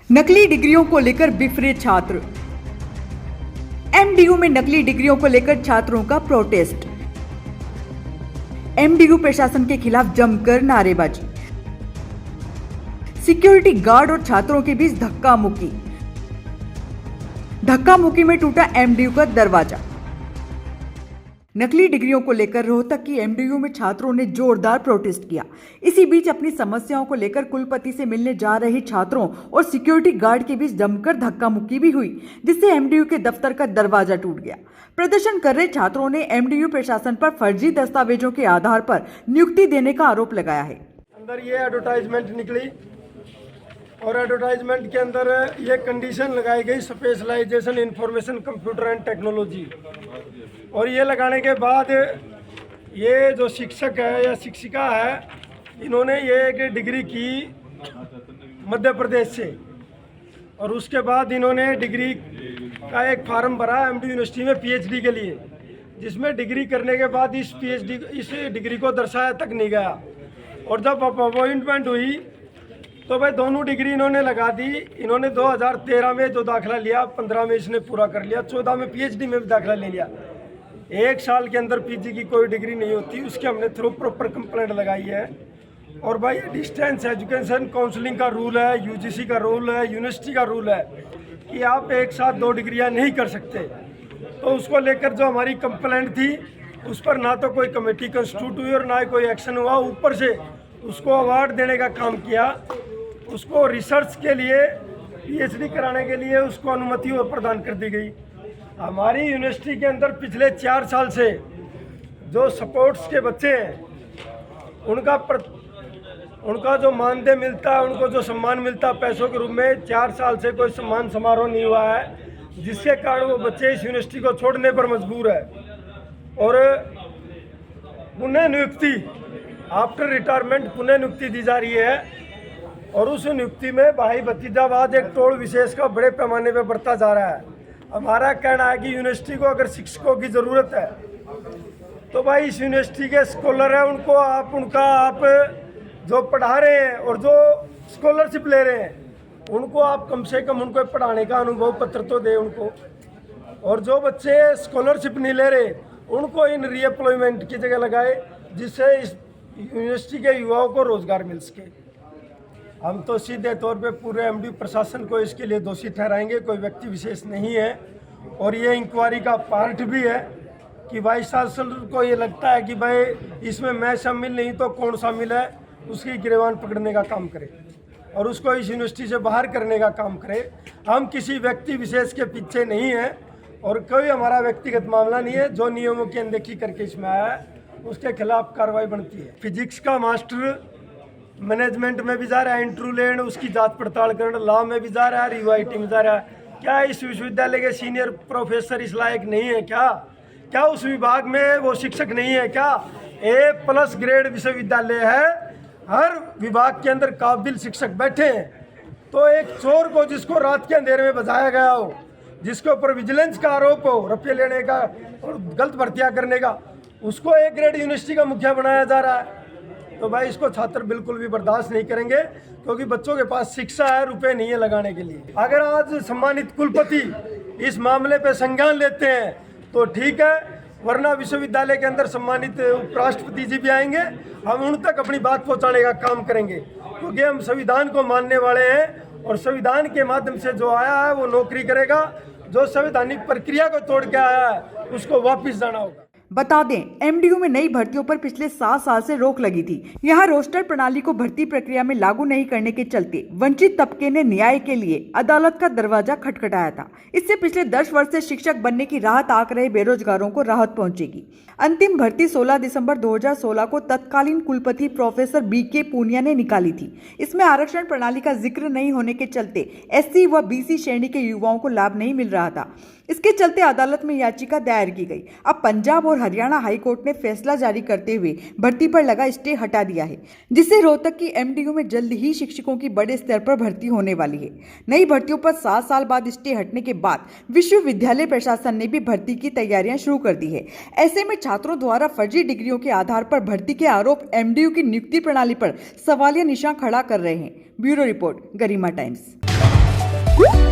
नकली डिग्रियों को लेकर बिफरे छात्र। एमडीयू में नकली डिग्रियों को लेकर छात्रों का प्रोटेस्ट। एमडीयू प्रशासन के खिलाफ जमकर नारेबाजी। सिक्योरिटी गार्ड और छात्रों के बीच धक्का मुक्की में टूटा एमडीयू का दरवाजा। नकली डिग्रियों को लेकर रोहतक की एमडीयू में छात्रों ने जोरदार प्रोटेस्ट किया। इसी बीच अपनी समस्याओं को लेकर कुलपति से मिलने जा रहे छात्रों और सिक्योरिटी गार्ड के बीच जमकर धक्का मुक्की भी हुई, जिससे एमडीयू के दफ्तर का दरवाजा टूट गया। प्रदर्शन कर रहे छात्रों ने एमडीयू प्रशासन पर फर्जी दस्तावेजों के आधार पर नियुक्ति देने का आरोप लगाया है। अंदर ये एडवर्टाइजमेंट निकली और एडवर्टाइजमेंट के अंदर ये कंडीशन लगाई गई, specialisation information computer and technology. और ये लगाने के बाद ये जो शिक्षक है या शिक्षिका है, इन्होंने ये एक डिग्री की मध्य प्रदेश से, और उसके बाद इन्होंने डिग्री का एक फार्म भरा एमडी यूनिवर्सिटी में पीएचडी के लिए, जिसमें डिग्री करने के बाद इस डिग्री को दर्शाया तक नहीं गया। और जब अपॉइंटमेंट हुई तो भाई दोनों डिग्री इन्होंने लगा दी। इन्होंने 2013 में जो दाखिला लिया, 15 में इसने पूरा कर लिया, 14 में पीएचडी में भी दाखिला ले लिया। एक साल के अंदर पीजी की कोई डिग्री नहीं होती, उसके हमने थ्रू प्रॉपर कंप्लेंट लगाई है। और भाई डिस्टेंस एजुकेशन काउंसलिंग का रूल है, यूजीसी का रूल है, यूनिवर्सिटी का रूल है कि आप एक साथ 2 डिग्रियां नहीं कर सकते। तो उसको लेकर जो हमारी कंप्लेंट थी, उस पर ना तो कोई कमेटी कंस्टिट्यूट हुई और ना ही कोई एक्शन हुआ। ऊपर से उसको अवार्ड देने का काम किया, उसको रिसर्च के लिए पीएचडी कराने के लिए उसको अनुमति प्रदान कर दी गई। हमारी यूनिवर्सिटी के अंदर पिछले 4 साल से जो स्पोर्ट्स के बच्चे हैं, उनका जो मानदेय मिलता है, उनको जो सम्मान मिलता है पैसों के रूप में, 4 साल से कोई सम्मान समारोह नहीं हुआ है, जिसके कारण वो बच्चे इस यूनिवर्सिटी को छोड़ने पर मजबूर है। और पुनः नियुक्ति आफ्टर रिटायरमेंट पुनः नियुक्ति दी जा रही है, और उस नियुक्ति में भाई भतीजावाद एक तोड़ विशेष का बड़े पैमाने पर बढ़ता जा रहा है। हमारा कहना है कि यूनिवर्सिटी को अगर शिक्षकों की ज़रूरत है तो भाई इस यूनिवर्सिटी के स्कॉलर हैं, उनको आप जो पढ़ा रहे हैं और जो स्कॉलरशिप ले रहे हैं, उनको आप कम से कम उनको पढ़ाने का अनुभव पत्र तो दें उनको। और जो बच्चे स्कॉलरशिप नहीं ले रहे, उनको इन रीएम्प्लॉयमेंट की जगह लगाए, जिससे इस यूनिवर्सिटी के युवाओं को रोजगार मिल सके। हम तो सीधे तौर पे पूरे एमडी प्रशासन को इसके लिए दोषी ठहराएंगे, कोई व्यक्ति विशेष नहीं है। और ये इंक्वायरी का पार्ट भी है कि वाइस चांसलर को ये लगता है कि भाई इसमें मैं शामिल नहीं तो कौन शामिल है, उसकी गिरबान पकड़ने का काम करे और उसको इस यूनिवर्सिटी से बाहर करने का काम करे। हम किसी व्यक्ति विशेष के पीछे नहीं हैं और कोई हमारा व्यक्तिगत मामला नहीं है। जो नियमों की अनदेखी करके इसमें आया है, उसके खिलाफ कार्रवाई बनती है। फिजिक्स का मास्टर मैनेजमेंट में भी जा रहा है, इंटरव्यू लेने, उसकी जांच पड़ताल करने, लॉ में भी जा रहा है, यूआईटी में जा रहा है। क्या इस विश्वविद्यालय के सीनियर प्रोफेसर इस लायक नहीं है? क्या उस विभाग में वो शिक्षक नहीं है? क्या A+ ग्रेड विश्वविद्यालय है, हर विभाग के अंदर काबिल शिक्षक बैठे हैं। तो एक चोर को जिसको रात के अंधेरे में बजाया गया हो, जिसके ऊपर विजिलेंस का आरोप हो, रुपये लेने का और गलत भर्तियाँ करने का, उसको A ग्रेड यूनिवर्सिटी का मुखिया बनाया जा रहा है। तो भाई इसको छात्र बिल्कुल भी बर्दाश्त नहीं करेंगे, क्योंकि बच्चों के पास शिक्षा है, रुपए नहीं है लगाने के लिए। अगर आज सम्मानित कुलपति इस मामले पे संज्ञान लेते हैं तो ठीक है, वरना विश्वविद्यालय के अंदर सम्मानित उपराष्ट्रपति जी भी आएंगे, हम उन तक अपनी बात पहुंचाने का काम करेंगे, क्योंकि हम संविधान को मानने वाले हैं और संविधान के माध्यम से जो आया है वो नौकरी करेगा। जो संवैधानिक प्रक्रिया को तोड़ के आया है उसको वापिस जाना होगा। बता दें, एमडीयू में नई भर्तियों पर पिछले 7 साल से रोक लगी थी। यहां रोस्टर प्रणाली को भर्ती प्रक्रिया में लागू नहीं करने के चलते वंचित तबके ने न्याय के लिए अदालत का दरवाजा खटखटाया था। इससे पिछले 10 वर्ष से शिक्षक बनने की राह ताक रहे बेरोजगारों को राहत पहुंचेगी। अंतिम भर्ती 16 दिसंबर 2016 को तत्कालीन कुलपति प्रोफेसर BK पूनिया ने निकाली थी। इसमें आरक्षण प्रणाली का जिक्र नहीं होने के चलते SC व BC श्रेणी के युवाओं को लाभ नहीं मिल रहा था। इसके चलते अदालत में याचिका दायर की गई। अब पंजाब और हरियाणा हाईकोर्ट ने फैसला जारी करते हुए भर्ती पर लगा स्टे हटा दिया है, जिससे रोहतक की एमडीयू में जल्द ही शिक्षकों की बड़े स्तर पर भर्ती होने वाली है। नई भर्तियों पर 7 साल बाद स्टे हटने के बाद विश्वविद्यालय प्रशासन ने भी भर्ती की तैयारियां शुरू कर दी है। ऐसे में छात्रों द्वारा फर्जी डिग्रियों के आधार पर भर्ती के आरोप एमडीयू की नियुक्ति प्रणाली पर सवालिया निशान खड़ा कर रहे हैं। ब्यूरो रिपोर्ट, गरिमा टाइम्स। है।